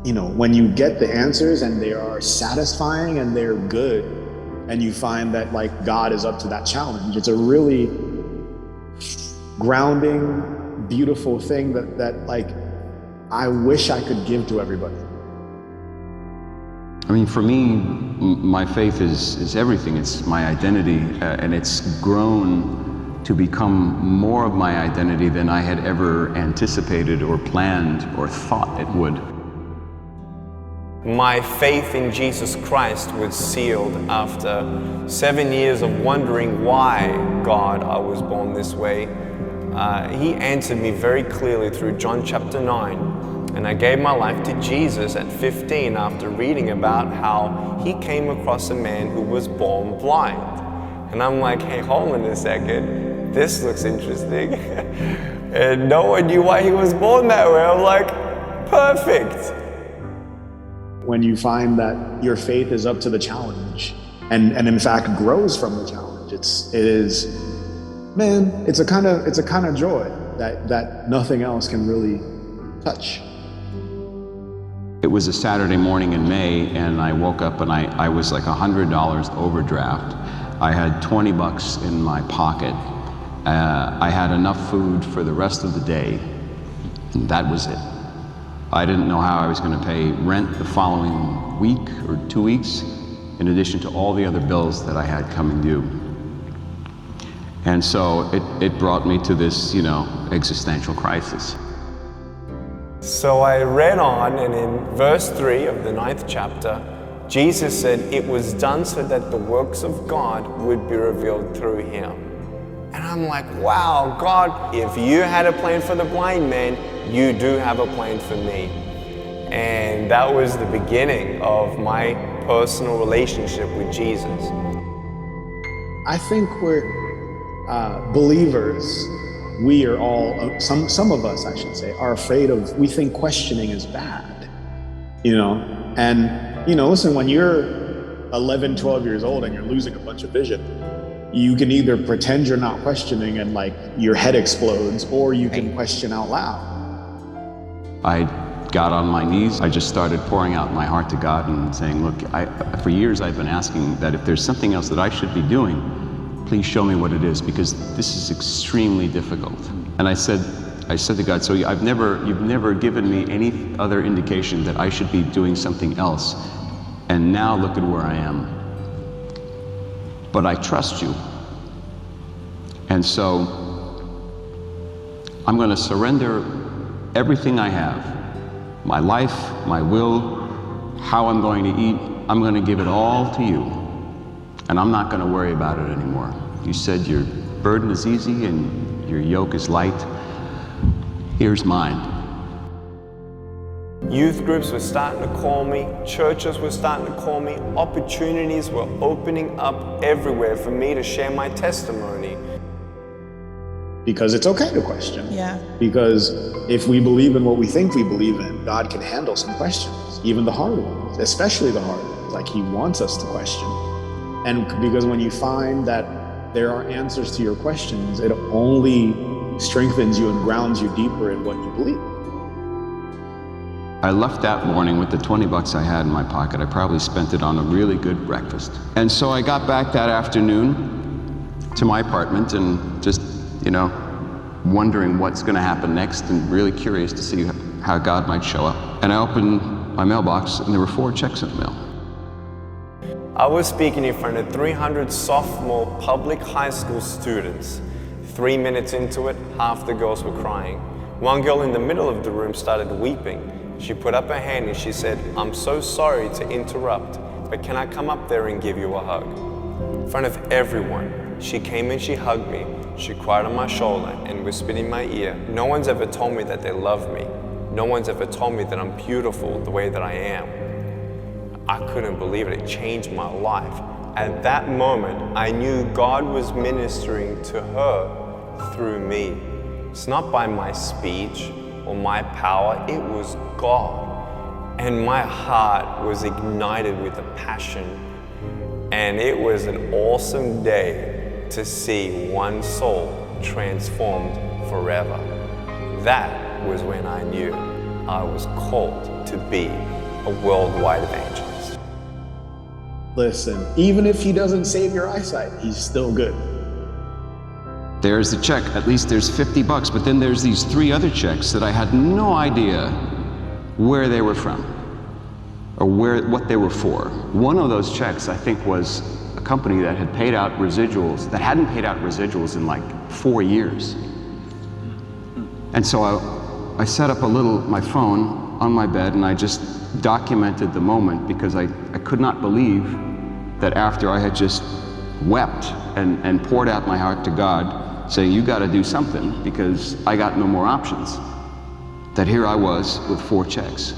when you get the answers and they are satisfying and they're good, and you find that like God is up to that challenge, it's a really grounding, beautiful thing that like I wish I could give to everybody. I mean, for me, my faith is everything. It's my identity, and it's grown to become more of my identity than I had ever anticipated or planned or thought it would. My faith in Jesus Christ was sealed after 7 years of wondering why, God, I was born this way. He answered me very clearly through John chapter 9. And I gave my life to Jesus at 15 after reading about how he came across a man who was born blind. And I'm like, hey, hold on a second, this looks interesting. And no one knew why he was born that way. I'm like, perfect. When you find that your faith is up to the challenge and in fact grows from the challenge, it's a kind of joy that nothing else can really touch. It was a Saturday morning in May, and I woke up and I was like $100 overdraft. I had 20 bucks in my pocket. I had enough food for the rest of the day, and that was it. I didn't know how I was going to pay rent the following week or 2 weeks, in addition to all the other bills that I had coming due. And so it brought me to this, existential crisis. So I read on, and in verse 3 of the 9th chapter, Jesus said, "It was done so that the works of God would be revealed through him." And I'm like, wow, God, if you had a plan for the blind man, you do have a plan for me. And that was the beginning of my personal relationship with Jesus. I think we're believers. We are all, some of us, I should say, are afraid of, we think questioning is bad, and, listen, when you're 11, 12 years old and you're losing a bunch of vision, you can either pretend you're not questioning and like your head explodes, or you can question out loud. I Got on my knees. I just started pouring out my heart to God and saying, look, for years I've been asking that if there's something else that I should be doing, please show me what it is, because this is extremely difficult. And I said to God, so you've never given me any other indication that I should be doing something else. And now look at where I am. But I trust you. And so I'm going to surrender everything I have, my life, my will, how I'm going to eat. I'm going to give it all to you. And I'm not going to worry about it anymore. You said your burden is easy and your yoke is light. Here's mine. Youth groups were starting to call me, churches were starting to call me, opportunities were opening up everywhere for me to share my testimony. Because it's okay to question. Yeah. Because if we believe in what we think we believe in, God can handle some questions, even the hard ones, especially the hard ones. Like He wants us to question. And because when you find that there are answers to your questions, it only strengthens you and grounds you deeper in what you believe. I left that morning with the 20 bucks I had in my pocket. I probably spent it on a really good breakfast. And so I got back that afternoon to my apartment and just, wondering what's going to happen next and really curious to see how God might show up. And I opened my mailbox and there were 4 checks in the mail. I was speaking in front of 300 sophomore public high school students. 3 minutes into it, half the girls were crying. One girl in the middle of the room started weeping. She put up her hand and she said, "I'm so sorry to interrupt, but can I come up there and give you a hug?" In front of everyone, she came and she hugged me. She cried on my shoulder and whispered in my ear, "No one's ever told me that they love me. No one's ever told me that I'm beautiful the way that I am." I couldn't believe it. It changed my life. At that moment, I knew God was ministering to her through me. It's not by my speech or my power, it was God. And my heart was ignited with a passion. And it was an awesome day to see one soul transformed forever. That was when I knew I was called to be a worldwide evangelist. Listen, even if he doesn't save your eyesight, he's still good. There's the check, at least there's $50, but then there's these 3 other checks that I had no idea where they were from or what they were for. One of those checks, I think, was a company that had paid out residuals, that hadn't paid out residuals in like 4 years. And so I set up my phone on my bed, and I just documented the moment, because I could not believe that after I had just wept and poured out my heart to God, saying, you got to do something because I got no more options, that here I was with 4 checks.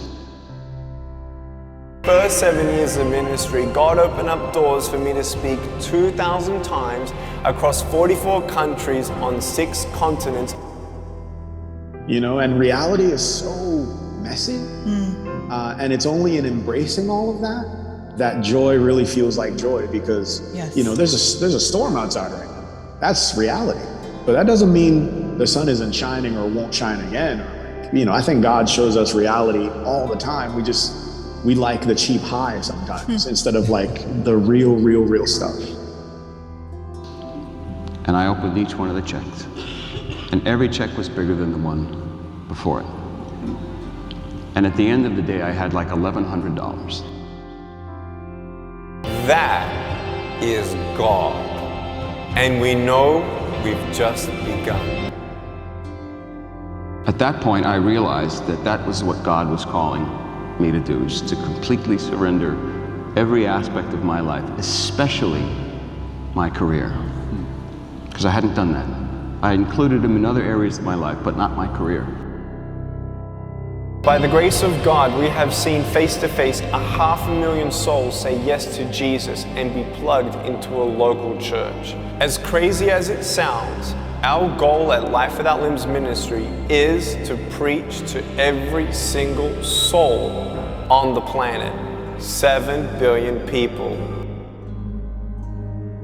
First 7 years of ministry, God opened up doors for me to speak 2,000 times across 44 countries on 6 continents. You know, and reality is so messy. And it's only in embracing all of that joy really feels like joy, because, you know, there's a storm outside right now. That's reality. But that doesn't mean the sun isn't shining or won't shine again. Or like, you know, I think God shows us reality all the time. We like the cheap high sometimes instead of like the real stuff. And I opened each one of the checks, and every check was bigger than the one before it. And at the end of the day, I had like $1,100. That is God. And we know we've just begun. At that point, I realized that that was what God was calling me to do, is to completely surrender every aspect of my life, especially my career, because I hadn't done that. I included him in other areas of my life, but not my career. By the grace of God, we have seen face to face 500,000 souls say yes to Jesus and be plugged into a local church. As crazy as it sounds, our goal at Life Without Limbs Ministry is to preach to every single soul on the planet, 7 billion people.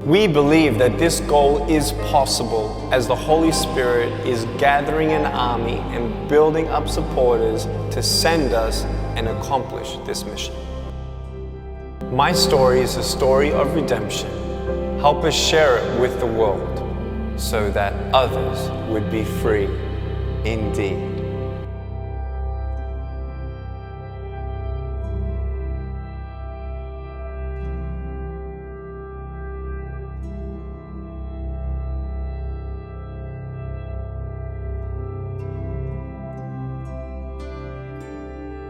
We believe that this goal is possible as the Holy Spirit is gathering an army and building up supporters to send us and accomplish this mission. My story is a story of redemption. Help us share it with the world so that others would be free indeed.